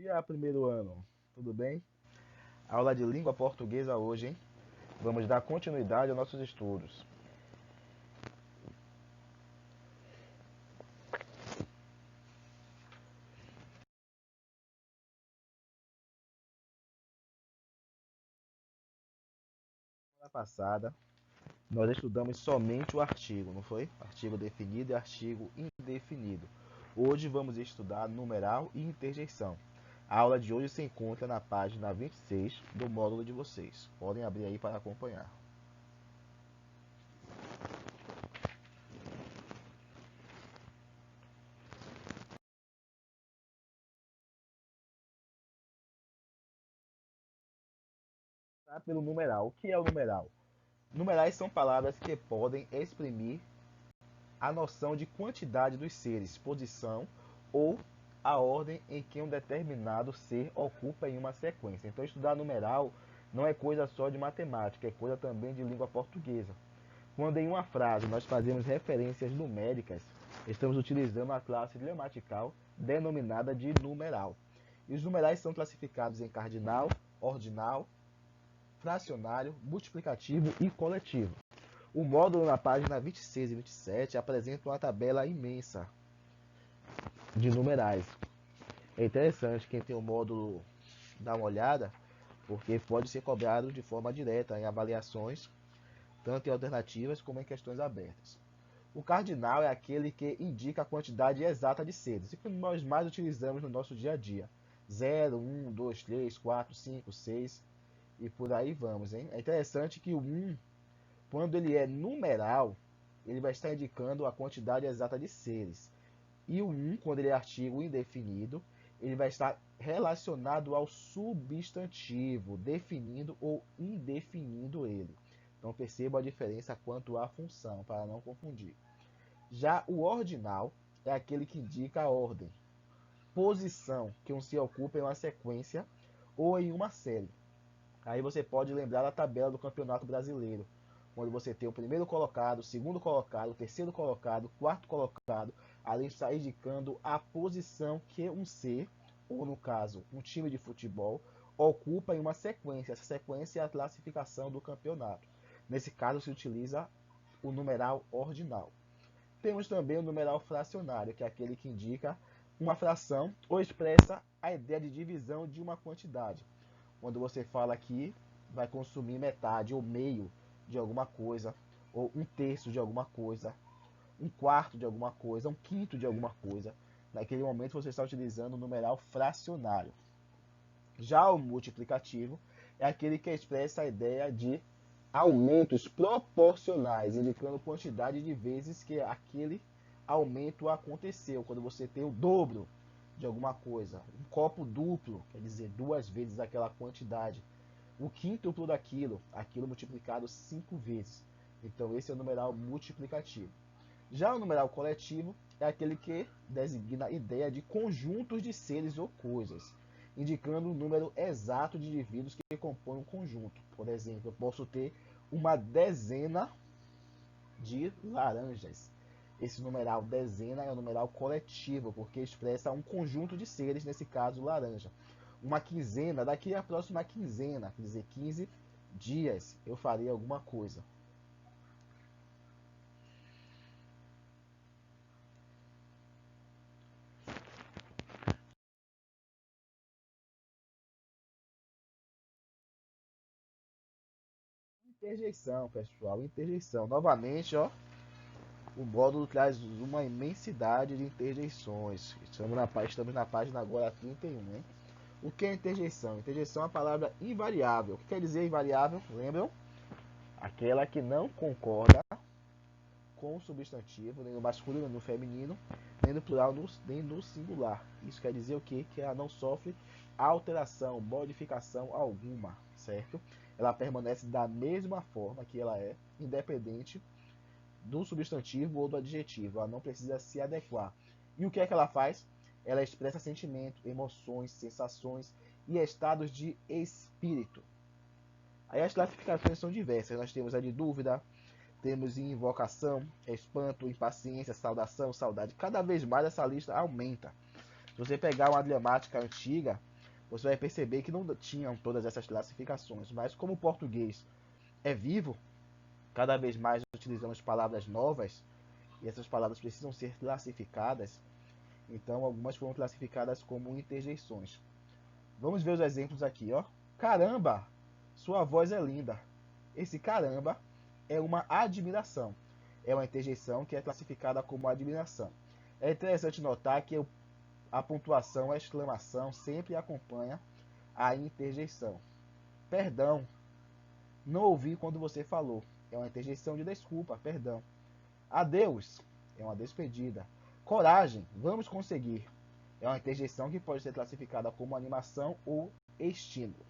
Dia, primeiro ano, tudo bem? Aula de língua portuguesa hoje, hein? Vamos dar continuidade aos nossos estudos. Na passada, nós estudamos somente o artigo, não foi? Artigo definido e artigo indefinido. Hoje vamos estudar numeral e interjeição. A aula de hoje se encontra na página 26 do módulo de vocês. Podem abrir aí para acompanhar. Tá? Pelo numeral. O que é o numeral? Numerais são palavras que podem exprimir a noção de quantidade dos seres, posição ou a ordem em que um determinado ser ocupa em uma sequência. Então, estudar numeral não é coisa só de matemática, é coisa também de língua portuguesa. Quando em uma frase nós fazemos referências numéricas, estamos utilizando a classe gramatical denominada de numeral. E os numerais são classificados em cardinal, ordinal, fracionário, multiplicativo e coletivo. O módulo na página 26 e 27 apresenta uma tabela imensa de numerais. É interessante quem tem o módulo dar uma olhada, porque pode ser cobrado de forma direta em avaliações, tanto em alternativas como em questões abertas. O cardinal é aquele que indica a quantidade exata de seres, e que nós mais utilizamos no nosso dia a dia. 0, 1, 2, 3, 4, 5, 6 e por aí vamos, hein? É interessante que o 1, quando ele é numeral, ele vai estar indicando a quantidade exata de seres. E o 1, quando ele é artigo indefinido, ele vai estar relacionado ao substantivo, definindo ou indefinindo ele. Então perceba a diferença quanto à função, para não confundir. Já o ordinal é aquele que indica a ordem, posição que um se ocupa em uma sequência ou em uma série. Aí você pode lembrar da tabela do Campeonato Brasileiro, onde você tem o primeiro colocado, o segundo colocado, o terceiro colocado, o quarto colocado, ali está indicando a posição que um ser, ou no caso, um time de futebol, ocupa em uma sequência. Essa sequência é a classificação do campeonato. Nesse caso, se utiliza o numeral ordinal. Temos também o numeral fracionário, que é aquele que indica uma fração ou expressa a ideia de divisão de uma quantidade. Quando você fala que vai consumir metade ou meio de alguma coisa, ou um terço de alguma coisa, um quarto de alguma coisa, um quinto de alguma coisa, naquele momento você está utilizando o numeral fracionário. Já o multiplicativo é aquele que expressa a ideia de aumentos proporcionais, indicando quantidade de vezes que aquele aumento aconteceu. Quando você tem o dobro de alguma coisa, um copo duplo, quer dizer, duas vezes aquela quantidade, o quíntuplo daquilo, aquilo multiplicado 5 vezes. Então esse é o numeral multiplicativo. Já o numeral coletivo é aquele que designa a ideia de conjuntos de seres ou coisas, indicando o número exato de indivíduos que compõem um conjunto. Por exemplo, eu posso ter uma dezena de laranjas. Esse numeral dezena é o numeral coletivo, porque expressa um conjunto de seres, nesse caso laranja. Uma quinzena, daqui a próxima quinzena, quer dizer, 15 dias eu farei alguma coisa. Interjeição, pessoal, interjeição. Novamente, ó, o módulo traz uma imensidade de interjeições. Estamos na página agora 31, hein? O que é interjeição? Interjeição é uma palavra invariável. O que quer dizer invariável? Lembram? Aquela que não concorda com o substantivo, nem no masculino, nem no feminino, nem no plural, nem no singular. Isso quer dizer o quê? Que ela não sofre alteração, modificação alguma, certo? Ela permanece da mesma forma que ela é, independente do substantivo ou do adjetivo. Ela não precisa se adequar. E o que é que ela faz? Ela expressa sentimentos, emoções, sensações e estados de espírito. Aí as classificações são diversas. Nós temos a de dúvida, temos invocação, espanto, impaciência, saudação, saudade. Cada vez mais essa lista aumenta. Se você pegar uma gramática antiga, você vai perceber que não tinham todas essas classificações, mas como o português é vivo, cada vez mais utilizamos palavras novas e essas palavras precisam ser classificadas, então algumas foram classificadas como interjeições. Vamos ver os exemplos aqui, ó. Caramba, sua voz é linda. Esse caramba é uma admiração. É uma interjeição que é classificada como admiração. É interessante notar que a pontuação, a exclamação, sempre acompanha a interjeição. Perdão, não ouvi quando você falou. É uma interjeição de desculpa, perdão. Adeus, é uma despedida. Coragem, vamos conseguir. É uma interjeição que pode ser classificada como animação ou estímulo.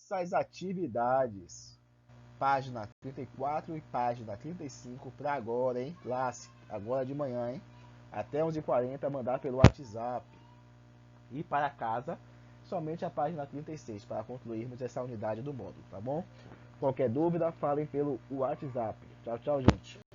Nossas atividades. Página 34 e página 35 para agora, hein? Classe, agora de manhã, hein? Até 11h40 mandar pelo WhatsApp. E para casa, somente a página 36 para concluirmos essa unidade do módulo, tá bom? Qualquer dúvida, falem pelo WhatsApp. Tchau, tchau, gente.